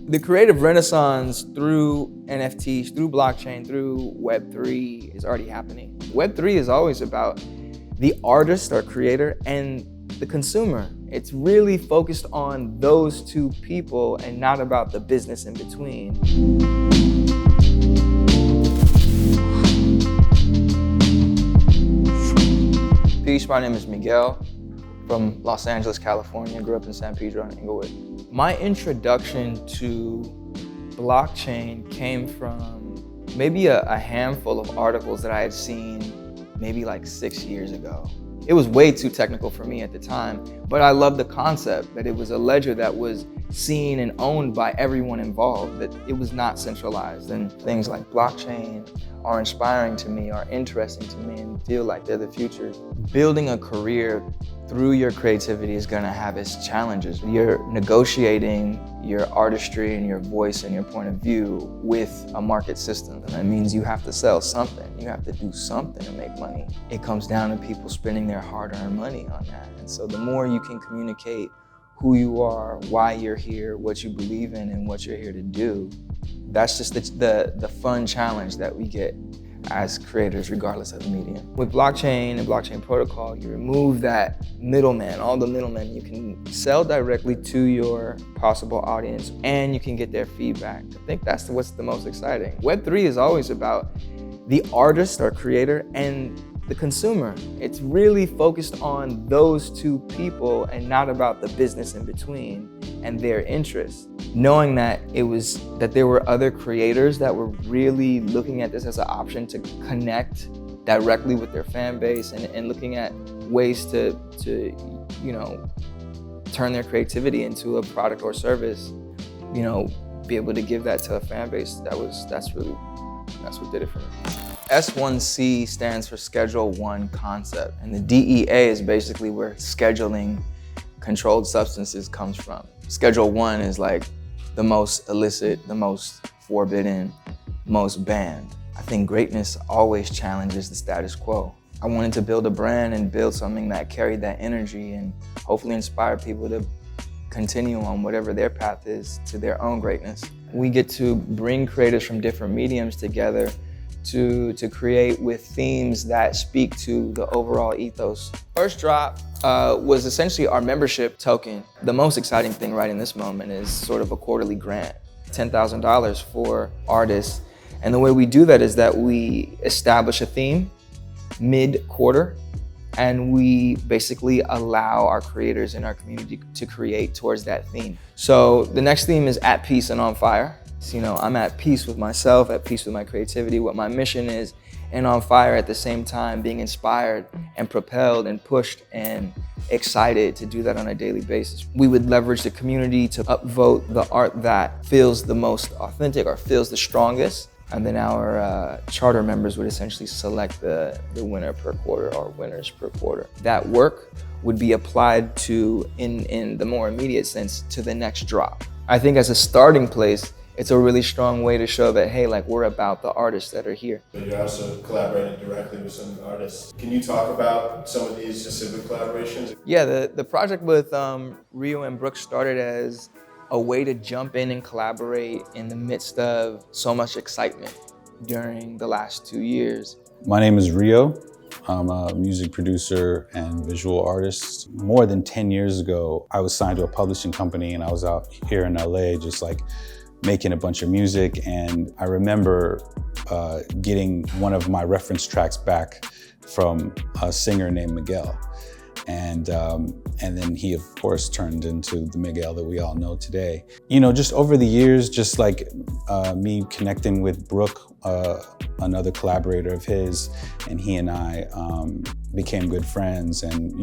The creative renaissance through NFTs, through blockchain, through Web3 is already happening. Web3 is always about the artist or creator and the consumer. It's really focused on those two people and not about the business in between. Peace, my name is Miguel from Los Angeles, California. Grew up in San Pedro and Inglewood. My introduction to blockchain came from maybe a handful of articles that I had seen maybe like 6 years ago. It was way too technical for me at the time, but I loved the concept that it was a ledger that was seen and owned by everyone involved, that it was not centralized. And things like blockchain are inspiring to me, are interesting to me, and feel like they're the future. Building a career through your creativity is gonna have its challenges. You're negotiating your artistry and your voice and your point of view with a market system. And that means you have to sell something. You have to do something to make money. It comes down to people spending their hard-earned money on that. And so the more you can communicate who you are, why you're here, what you believe in, and what you're here to do, that's just the fun challenge that we get as creators, regardless of the medium. With blockchain and blockchain protocol, you remove that middleman, all the middlemen. You can sell directly to your possible audience and you can get their feedback. I think that's what's the most exciting. Web3 is always about the artist or creator and the consumer. It's really focused on those two people and not about the business in between and their interests. Knowing that there were other creators that were really looking at this as an option to connect directly with their fan base and looking at ways to turn their creativity into a product or service, be able to give that to a fan base. That's what did it for me. S1C stands for Schedule 1 concept, and the DEA is basically where scheduling controlled substances comes from. Schedule 1 is like the most illicit, the most forbidden, most banned. I think greatness always challenges the status quo. I wanted to build a brand and build something that carried that energy and hopefully inspire people to continue on whatever their path is to their own greatness. We get to bring creators from different mediums together to create with themes that speak to the overall ethos. First drop was essentially our membership token. The most exciting thing right in this moment is sort of a quarterly grant, $10,000 for artists. And the way we do that is that we establish a theme mid-quarter, and we basically allow our creators in our community to create towards that theme. So the next theme is At Peace and On Fire. So, I'm at peace with myself, at peace with my creativity, what my mission is, and on fire at the same time, being inspired and propelled and pushed and excited to do that on a daily basis. We would leverage the community to upvote the art that feels the most authentic or feels the strongest. And then our charter members would essentially select the winner per quarter or winners per quarter. That work would be applied to, in the more immediate sense, to the next drop. I think as a starting place, it's a really strong way to show that, hey, like, we're about the artists that are here. But you're also collaborating directly with some artists. Can you talk about some of these specific collaborations? Yeah, the project with Rio Brooks started as a way to jump in and collaborate in the midst of so much excitement during the last 2 years. My name is Rio. I'm a music producer and visual artist. More than 10 years ago, I was signed to a publishing company and I was out here in LA just like making a bunch of music, and I remember getting one of my reference tracks back from a singer named Miguel. And then he, of course, turned into the Miguel that we all know today. Just over the years, just like me connecting with Brooke, another collaborator of his, and he and I became good friends. And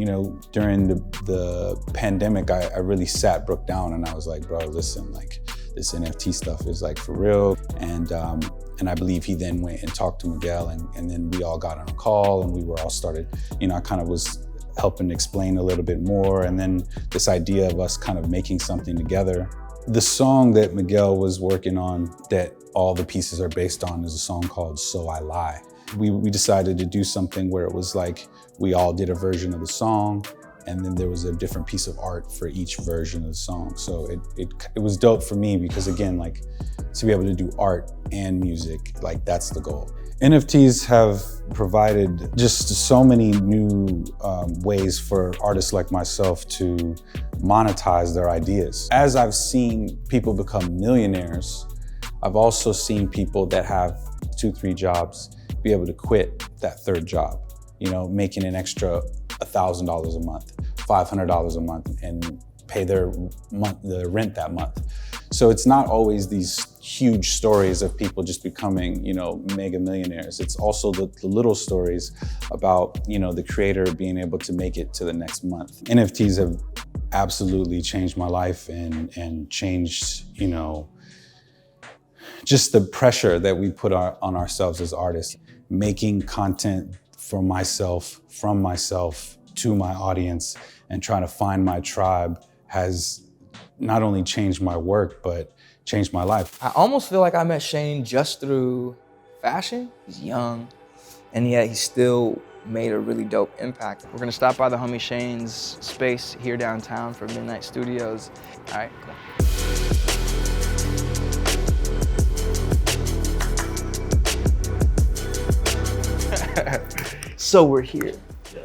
during the pandemic, I really sat Brooke down and I was like, bro, listen, like, this NFT stuff is like for real. And I believe he then went and talked to Miguel, and then we all got on a call and we were all started, I kind of was helping explain a little bit more. And then this idea of us kind of making something together. The song that Miguel was working on that all the pieces are based on is a song called So I Lie. We decided to do something where it was like we all did a version of the song, and then there was a different piece of art for each version of the song. So it was dope for me because, again, like, to be able to do art and music, like, that's the goal. NFTs have provided just so many new ways for artists like myself to monetize their ideas. As I've seen people become millionaires, I've also seen people that have 2-3 jobs be able to quit that third job, you know, making an extra $1,000 a month, $500 a month, and pay the rent that month. So it's not always these huge stories of people just becoming, you know, mega millionaires. It's also the little stories about, you know, the creator being able to make it to the next month. NFTs have absolutely changed my life and changed, you know, just the pressure that we put on ourselves as artists. Making content for myself, from myself to my audience, and trying to find my tribe has not only changed my work, but changed my life. I almost feel like I met Shane just through fashion. He's young, and yet he still made a really dope impact. We're gonna stop by the homie Shane's space here downtown for Midnight Studios. All right, cool. So we're here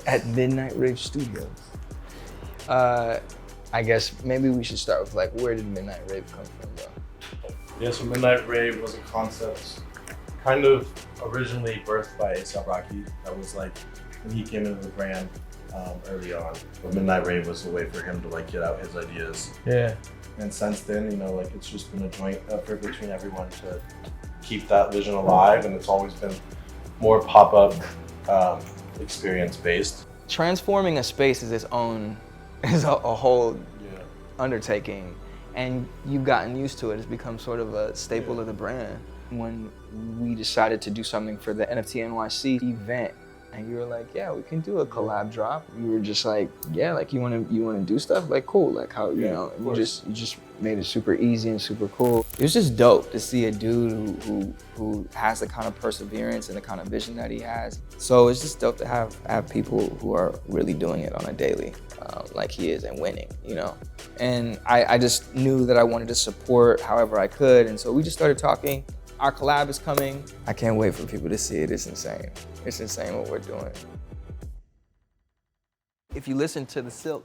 at Midnight Rave Studios. I guess maybe we should start with, like, where did Midnight Rave come from, bro? Yeah, so Midnight Rave was a concept kind of originally birthed by A$AP Rocky. That was like when he came into the brand early on. But Midnight Rave was a way for him to, like, get out his ideas. Yeah. And since then, you know, like, it's just been a joint effort between everyone to keep that vision alive, and it's always been more pop-up experience based. Transforming a space is its own, is a whole undertaking, and you've gotten used to it. It's become sort of a staple of the brand. When we decided to do something for the NFT NYC event, and you were like, yeah, we can do a collab drop. You were just like, yeah, like, you wanna do stuff? Like, cool, like, how, you know, you just made it super easy and super cool. It was just dope to see a dude who has the kind of perseverance and the kind of vision that he has. So it's just dope to have people who are really doing it on a daily, like he is, and winning, you know? And I just knew that I wanted to support however I could, and so we just started talking. Our collab is coming. I can't wait for people to see it. It's insane. It's insane what we're doing. If you listen to the Silk,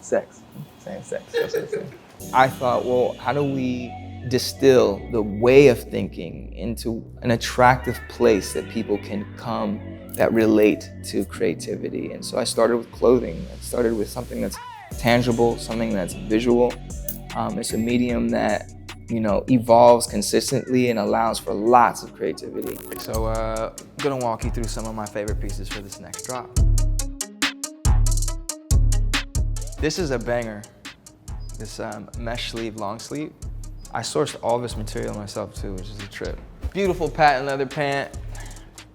sex, saying sex, that's what it's saying. I thought, well, how do we distill the way of thinking into an attractive place that people can come that relate to creativity? And so I started with clothing. I started with something that's tangible, something that's visual. It's a medium that, you know, evolves consistently and allows for lots of creativity. So I'm gonna walk you through some of my favorite pieces for this next drop. This is a banger, this mesh sleeve, long sleeve. I sourced all this material myself too, which is a trip. Beautiful patent leather pant,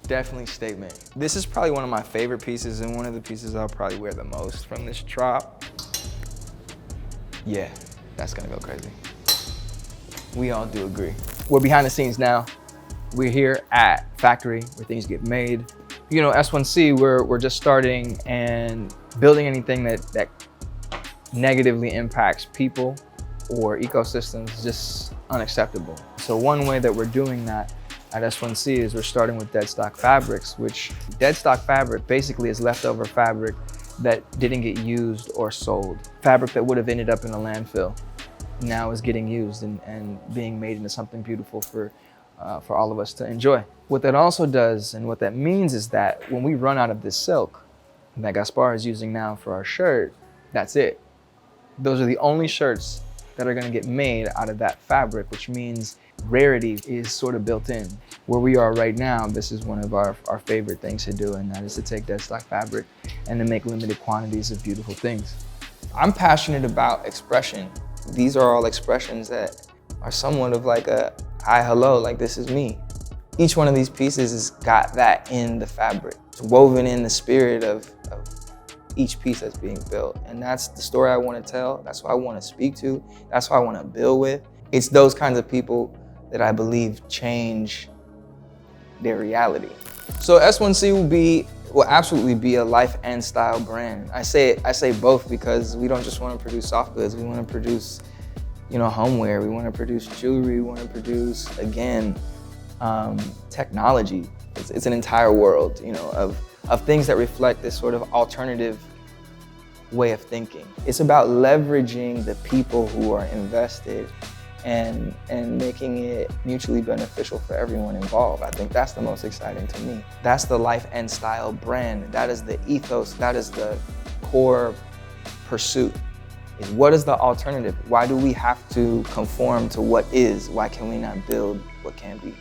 definitely statement. This is probably one of my favorite pieces, and one of the pieces I'll probably wear the most from this drop. Yeah. That's gonna go crazy. We all do agree. We're behind the scenes now. We're here at Factory, where things get made. You know, S1C, we're just starting, and building anything that negatively impacts people or ecosystems is just unacceptable. So one way that we're doing that at S1C is we're starting with dead stock fabrics, which dead stock fabric basically is leftover fabric that didn't get used or sold. Fabric that would have ended up in a landfill now is getting used and being made into something beautiful for all of us to enjoy. What that also does, and what that means, is that when we run out of this silk that Gaspar is using now for our shirt, that's it. Those are the only shirts that are gonna get made out of that fabric, which means rarity is sort of built in. Where we are right now, this is one of our favorite things to do, and that is to take dead stock fabric and to make limited quantities of beautiful things. I'm passionate about expression. These are all expressions that are somewhat of like a hi, hello, like this is me. Each one of these pieces has got that in the fabric. It's woven in the spirit of each piece that's being built. And that's the story I want to tell. That's what I want to speak to. That's what I want to build with. It's those kinds of people that I believe change their reality. So S1C will be will absolutely be a life and style brand. I say both because we don't just want to produce soft goods. We want to produce, homeware. We want to produce jewelry. We want to produce, again, technology. It's an entire world, of things that reflect this sort of alternative way of thinking. It's about leveraging the people who are invested and making it mutually beneficial for everyone involved. I think that's the most exciting to me. That's the life and style brand. That is the ethos. That is the core pursuit. Is what is the alternative? Why do we have to conform to what is? Why can we not build what can be?